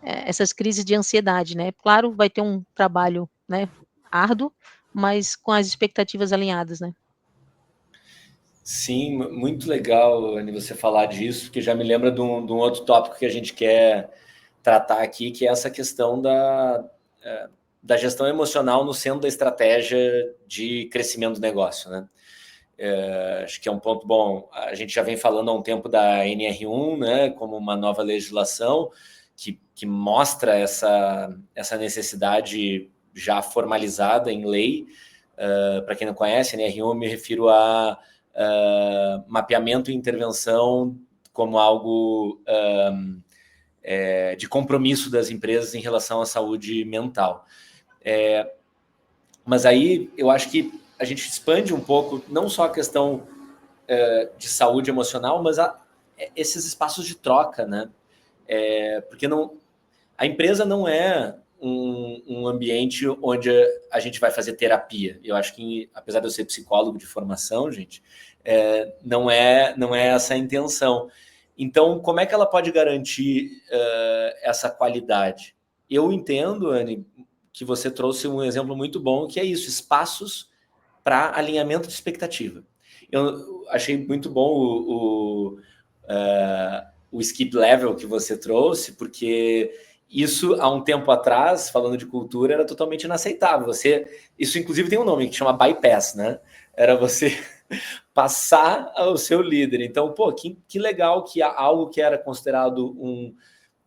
essas crises de ansiedade, né. Claro, vai ter um trabalho, né, árduo, mas com as expectativas alinhadas, né. Sim, muito legal, Anny, você falar disso, porque já me lembra de um outro tópico que a gente quer tratar aqui, que é essa questão da gestão emocional no centro da estratégia de crescimento do negócio, né? Acho que é um ponto bom. A gente já vem falando há um tempo da NR1, né, como uma nova legislação que mostra essa necessidade já formalizada em lei. Para quem não conhece, NR1 eu me refiro a mapeamento e intervenção como algo de compromisso das empresas em relação à saúde mental. Mas aí eu acho que a gente expande um pouco, não só a questão de saúde emocional, mas esses espaços de troca, né? Porque a empresa não é um ambiente onde a gente vai fazer terapia. Eu acho que, apesar de eu ser psicólogo de formação, gente, não é essa a intenção. Então, como é que ela pode garantir essa qualidade? Eu entendo, Anne, que você trouxe um exemplo muito bom, que é isso, espaços para alinhamento de expectativa. Eu achei muito bom o skip level que você trouxe, porque isso, há um tempo atrás, falando de cultura, era totalmente inaceitável. Isso, inclusive, tem um nome que chama bypass, né? Era você passar ao seu líder. Então, pô, que legal que algo que era considerado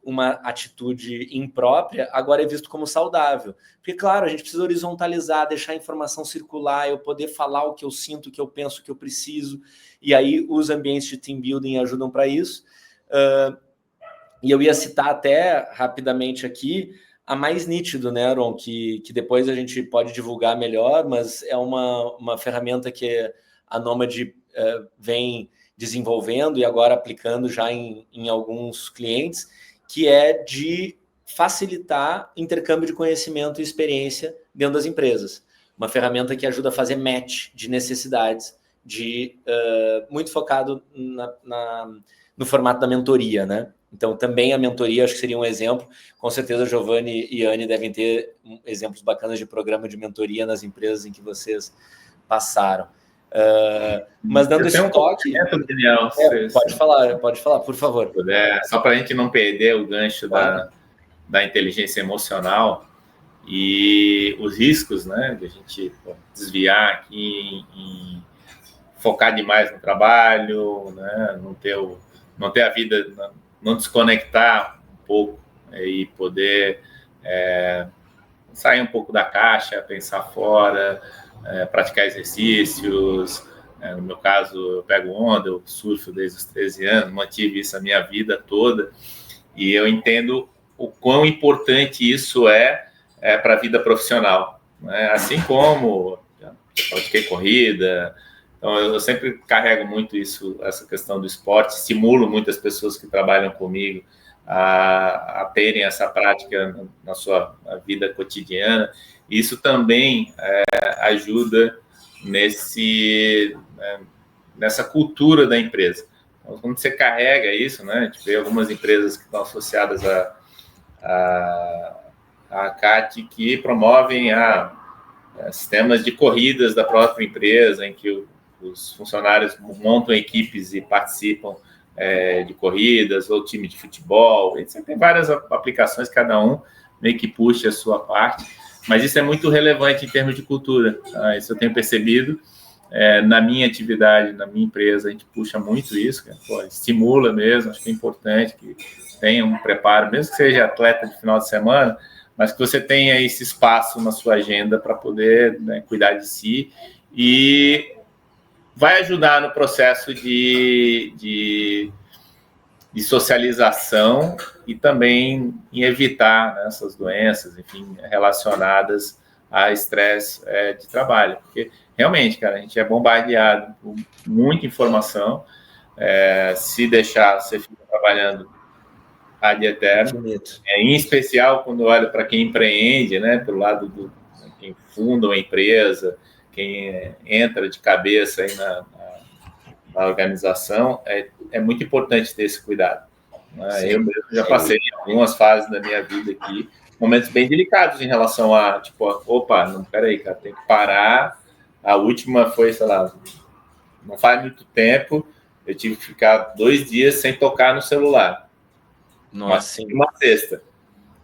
uma atitude imprópria, agora é visto como saudável. Porque, claro, a gente precisa horizontalizar, deixar a informação circular, eu poder falar o que eu sinto, o que eu penso, o que eu preciso, e aí os ambientes de team building ajudam para isso. E eu ia citar até rapidamente aqui a Mais Nítido, né, Aaron, que depois a gente pode divulgar melhor, mas é uma ferramenta que a Nomad vem desenvolvendo e agora aplicando já em alguns clientes, que é de facilitar intercâmbio de conhecimento e experiência dentro das empresas. Uma ferramenta que ajuda a fazer match de necessidades, muito focado no formato da mentoria, né? Então, também a mentoria, acho que seria um exemplo. Com certeza, Giovanni e Anne devem ter exemplos bacanas de programa de mentoria nas empresas em que vocês passaram. Mas dando esse toque... Daniel, pode falar, por favor. Só para a gente não perder o gancho da inteligência emocional e os riscos, né, de a gente desviar aqui em focar demais no trabalho, né, não ter a vida, não desconectar um pouco e poder sair um pouco da caixa, pensar fora, praticar exercícios. No meu caso, eu pego onda, eu surfo desde os 13 anos, mantive isso a minha vida toda, e eu entendo o quão importante isso é para a vida profissional, né? Assim como eu pratiquei corrida, então eu sempre carrego muito essa questão do esporte, estimulo muitas pessoas que trabalham comigo a terem essa prática na sua vida cotidiana. Isso também ajuda nessa cultura da empresa. Então, quando você carrega isso, né, a gente vê algumas empresas que estão associadas à CAT que promovem sistemas de corridas da própria empresa, em que os funcionários montam equipes e participam de corridas, ou time de futebol. Você tem várias aplicações, cada um meio que puxa a sua parte, mas isso é muito relevante em termos de cultura. Tá? Isso eu tenho percebido. Na minha atividade, na minha empresa, a gente puxa muito isso, estimula mesmo, acho que é importante que tenha um preparo, mesmo que seja atleta de final de semana, mas que você tenha esse espaço na sua agenda para poder, né, cuidar de si, e vai ajudar no processo de socialização e também em evitar, né, essas doenças, enfim, relacionadas a estresse de trabalho, porque realmente, cara, a gente é bombardeado por muita informação, se deixar, você fica trabalhando ad eterno, em especial quando olha para quem empreende, né, pelo lado do quem funda uma empresa, quem entra de cabeça aí na organização, é muito importante ter esse cuidado. Né? Eu mesmo já passei em algumas fases da minha vida aqui, momentos bem delicados em relação a, não, peraí, cara, tem que parar. A última foi, sei lá, não faz muito tempo, eu tive que ficar 2 dias sem tocar no celular. Nossa. Uma sexta.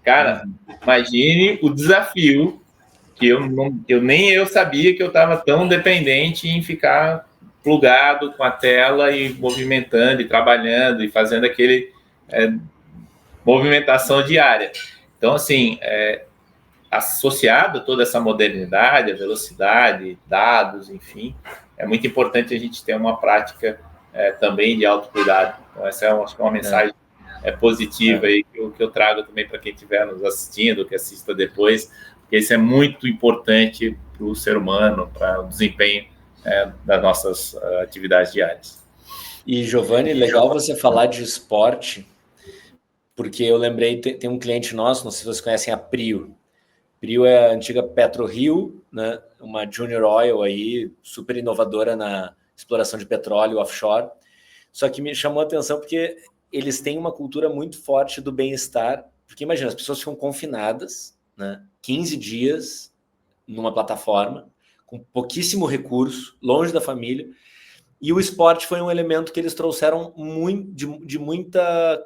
Cara, imagine o desafio que nem eu sabia que eu estava tão dependente em ficar plugado com a tela e movimentando e trabalhando e fazendo aquele movimentação diária. Então, assim, associado a toda essa modernidade, a velocidade, dados, enfim, é muito importante a gente ter uma prática também de autocuidado. Então, essa acho que é uma mensagem positiva aí que eu trago também para quem estiver nos assistindo, que assista depois, porque isso é muito importante para o ser humano, para o desempenho das nossas atividades diárias. E, Giovanni, legal você falar de esporte, porque eu lembrei, tem um cliente nosso, não sei se vocês conhecem a Prio. Prio é a antiga PetroRio, né? Uma junior oil aí, super inovadora na exploração de petróleo offshore. Só que me chamou a atenção porque eles têm uma cultura muito forte do bem-estar, porque imagina, as pessoas ficam confinadas, né, 15 dias numa plataforma, com pouquíssimo recurso, longe da família, e o esporte foi um elemento que eles trouxeram de muita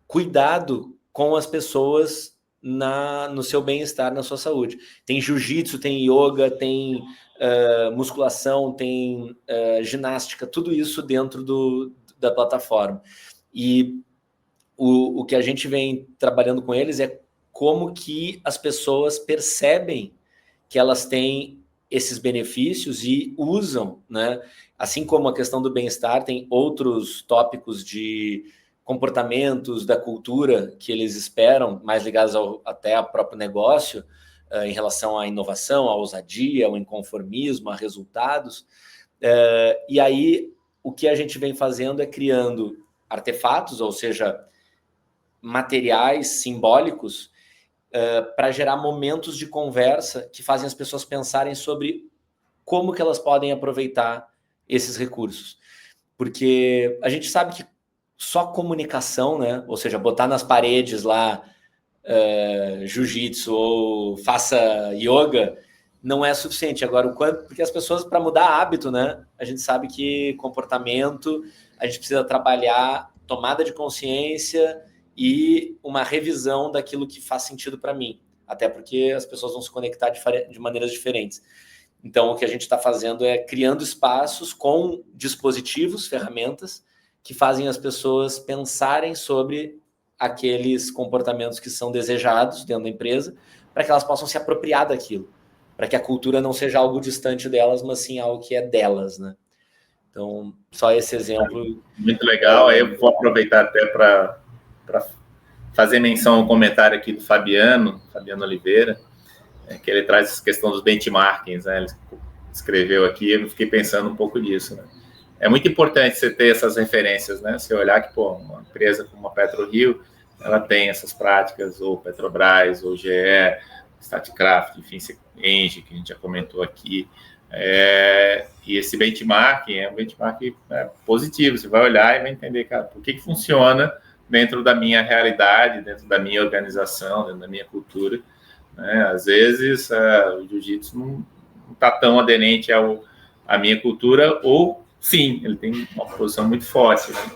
cuidado com as pessoas no seu bem-estar, na sua saúde. Tem jiu-jitsu, tem yoga, tem musculação, tem ginástica, tudo isso dentro da plataforma. E o que a gente vem trabalhando com eles é como que as pessoas percebem que elas têm esses benefícios e usam, né? Assim como a questão do bem-estar, tem outros tópicos de comportamentos da cultura que eles esperam, mais ligados até ao próprio negócio, em relação à inovação, à ousadia, ao inconformismo, a resultados. E aí, o que a gente vem fazendo é criando artefatos, ou seja, materiais simbólicos, para gerar momentos de conversa que fazem as pessoas pensarem sobre como que elas podem aproveitar esses recursos. Porque a gente sabe que só comunicação, né? Ou seja, botar nas paredes lá jiu-jitsu ou faça yoga não é suficiente. Agora, o quanto, porque as pessoas, para mudar hábito, né? A gente sabe que comportamento, a gente precisa trabalhar tomada de consciência e uma revisão daquilo que faz sentido para mim. Até porque as pessoas vão se conectar de maneiras diferentes. Então, o que a gente está fazendo é criando espaços com dispositivos, ferramentas, que fazem as pessoas pensarem sobre aqueles comportamentos que são desejados dentro da empresa, para que elas possam se apropriar daquilo, para que a cultura não seja algo distante delas, mas sim algo que é delas, né? Então, só esse exemplo. Muito legal. Aí eu vou aproveitar até para fazer menção ao comentário aqui do Fabiano Oliveira, que ele traz essa questão dos benchmarkings, né? Ele escreveu aqui, eu fiquei pensando um pouco nisso, né? É muito importante você ter essas referências, né? Você olhar que, pô, uma empresa como a PetroRio, ela tem essas práticas, ou Petrobras, ou GE, Statkraft, enfim, Engie, que a gente já comentou aqui. E esse benchmarking é um benchmarking positivo. Você vai olhar e vai entender, cara, por que funciona dentro da minha realidade, dentro da minha organização, dentro da minha cultura, né? Às vezes, o jiu-jitsu não está tão aderente à minha cultura, ou sim, ele tem uma posição muito forte, né?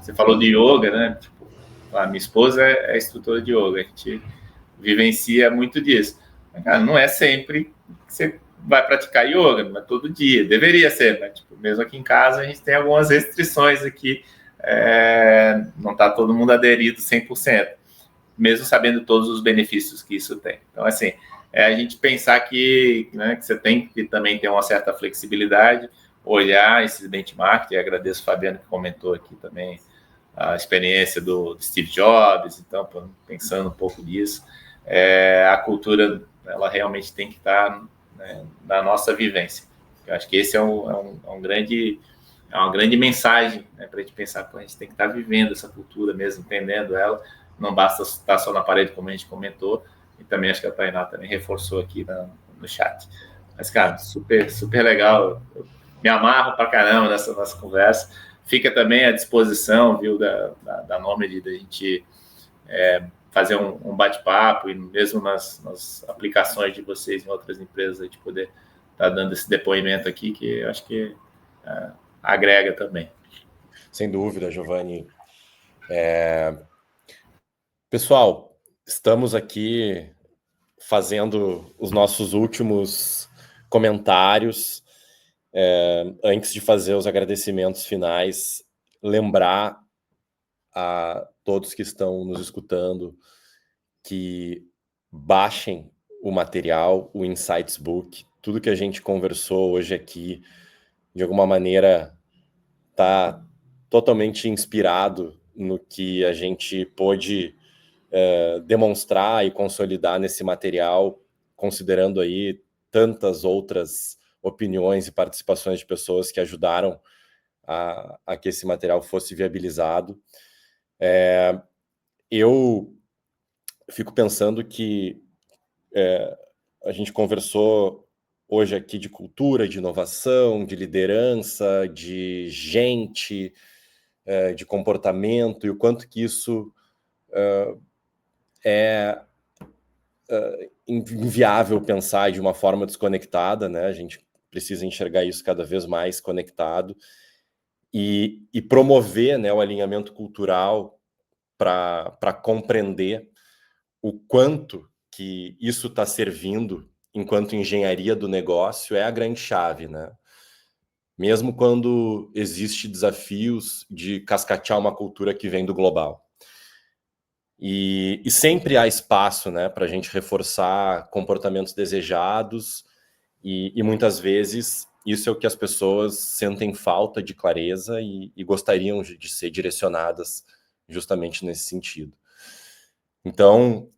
Você falou de yoga, né? Tipo, a minha esposa é instrutora de yoga, a gente vivencia muito disso. Cara, não é sempre que você vai praticar yoga, não é todo dia, deveria ser, né? Tipo, mesmo aqui em casa a gente tem algumas restrições aqui, não está todo mundo aderido 100%, mesmo sabendo todos os benefícios que isso tem. Então, assim, a gente pensar que você tem que também ter uma certa flexibilidade, olhar esses benchmarks, e agradeço o Fabiano que comentou aqui também a experiência do Steve Jobs, então, pensando um pouco nisso, a cultura, ela realmente tem que estar, né, na nossa vivência. Eu acho que esse é uma grande mensagem, né, para a gente pensar que a gente tem que estar vivendo essa cultura mesmo, entendendo ela, não basta estar só na parede, como a gente comentou, e também acho que a Tainá também reforçou aqui no chat. Mas, cara, super, super legal. Eu me amarro pra caramba nessa nossa conversa. Fica também à disposição, viu, da Nomad, da gente fazer um bate-papo, e mesmo nas aplicações de vocês em outras empresas, a gente poder estar dando esse depoimento aqui, que eu acho que agrega também. Sem dúvida, Giovanni. Pessoal, estamos aqui fazendo os nossos últimos comentários. Antes de fazer os agradecimentos finais, lembrar a todos que estão nos escutando que baixem o material, o Insights Book, tudo que a gente conversou hoje aqui, de alguma maneira, está totalmente inspirado no que a gente pôde demonstrar e consolidar nesse material, considerando aí tantas outras opiniões e participações de pessoas que ajudaram a que esse material fosse viabilizado. Eu fico pensando que a gente conversou hoje aqui de cultura, de inovação, de liderança, de gente, de comportamento e o quanto que isso é inviável pensar de uma forma desconectada, né? A gente precisa enxergar isso cada vez mais conectado e promover, né, o alinhamento cultural para compreender o quanto que isso está servindo enquanto engenharia do negócio é a grande chave, né? Mesmo quando existe desafios de cascatear uma cultura que vem do global. E sempre há espaço, né, para a gente reforçar comportamentos desejados e muitas vezes isso é o que as pessoas sentem falta de clareza e gostariam de ser direcionadas justamente nesse sentido. Então,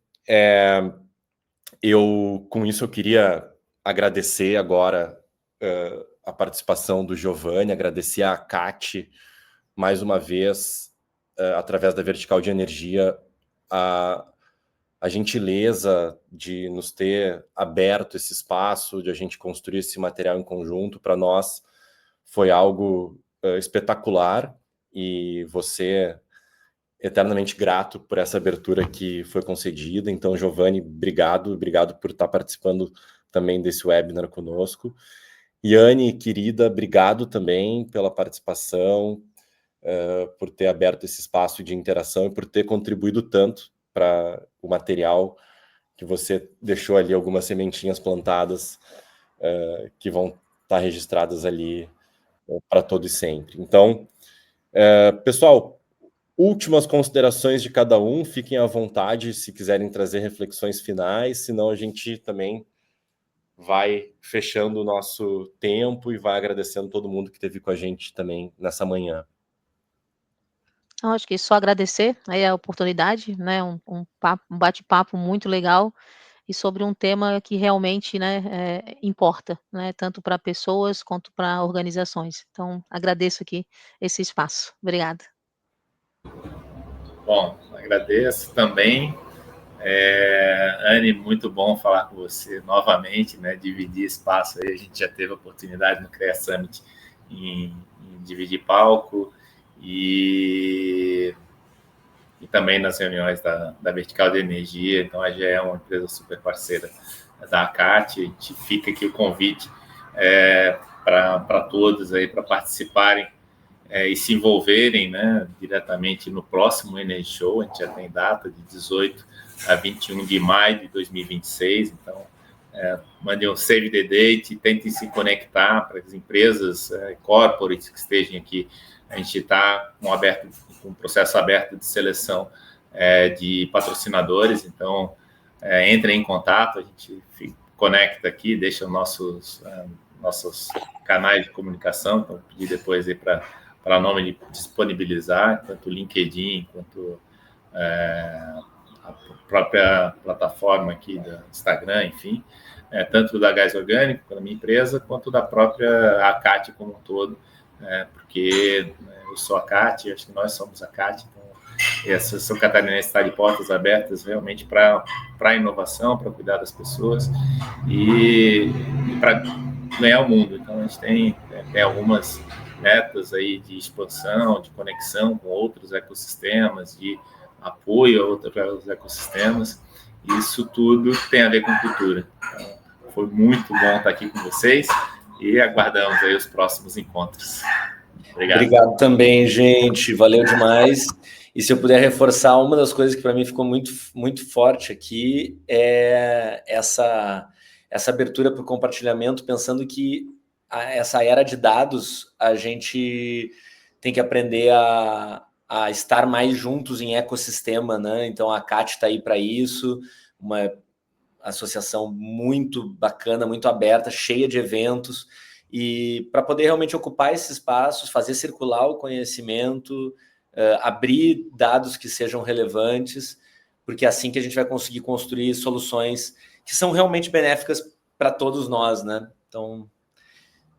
com isso eu queria agradecer agora a participação do Giovanni, agradecer a Cate mais uma vez, através da Vertical de Energia, a gentileza de nos ter aberto esse espaço, de a gente construir esse material em conjunto, para nós foi algo espetacular, e você eternamente grato por essa abertura que foi concedida. Então, Giovanni, obrigado por estar participando também desse webinar conosco. Yane, querida, obrigado também pela participação, por ter aberto esse espaço de interação e por ter contribuído tanto para o material que você deixou ali, algumas sementinhas plantadas que vão estar registradas ali para todo e sempre. Então, pessoal, últimas considerações de cada um, fiquem à vontade se quiserem trazer reflexões finais, senão a gente também vai fechando o nosso tempo e vai agradecendo todo mundo que esteve com a gente também nessa manhã. Acho que só agradecer aí a oportunidade, né, um bate-papo muito legal e sobre um tema que realmente, né, importa, né, tanto para pessoas quanto para organizações. Então, agradeço aqui esse espaço. Obrigada. Bom, agradeço também. Anne, muito bom falar com você novamente, né? Dividir espaço aí, a gente já teve a oportunidade no CREA Summit em dividir palco e também nas reuniões da Vertical de Energia. Então, a GE é uma empresa super parceira da ACAT. A gente fica aqui o convite para todos aí para participarem e se envolverem, né, diretamente no próximo Energy Show. A gente já tem data de 18 a 21 de maio de 2026. Então, mandem um save the date, tentem se conectar para as empresas corporates que estejam aqui. A gente está com um processo aberto de seleção de patrocinadores. Então, entrem em contato, a gente conecta aqui, deixa nossos canais de comunicação. Então, pedir depois aí para nome de disponibilizar, tanto o LinkedIn quanto a própria plataforma aqui do Instagram, enfim, tanto da Gás Orgânico, da minha empresa, quanto da própria ACAT como um todo, porque eu sou a CAT, acho que nós somos a CAT, então a Associação Catarinense está de portas abertas realmente para a inovação, para cuidar das pessoas e para ganhar o mundo. Então, a gente tem algumas metas aí de expansão, de conexão com outros ecossistemas, de apoio a outros ecossistemas. Isso tudo tem a ver com cultura. Então, foi muito bom estar aqui com vocês e aguardamos aí os próximos encontros. Obrigado também, gente. Valeu demais. E se eu puder reforçar, uma das coisas que para mim ficou muito, muito forte aqui é essa abertura para o compartilhamento, pensando que essa era de dados, a gente tem que aprender a estar mais juntos em ecossistema, né? Então, a CAT está aí para isso, uma associação muito bacana, muito aberta, cheia de eventos, e para poder realmente ocupar esses espaços, fazer circular o conhecimento, abrir dados que sejam relevantes, porque é assim que a gente vai conseguir construir soluções que são realmente benéficas para todos nós, né? Então,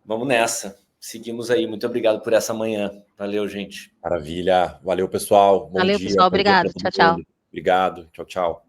vamos nessa. Seguimos aí. Muito obrigado por essa manhã. Valeu, gente. Maravilha. Valeu, pessoal. Bom Valeu, dia. pessoal. Bom dia Obrigada. para todo Tchau, tchau. mundo. Obrigado. Tchau, tchau.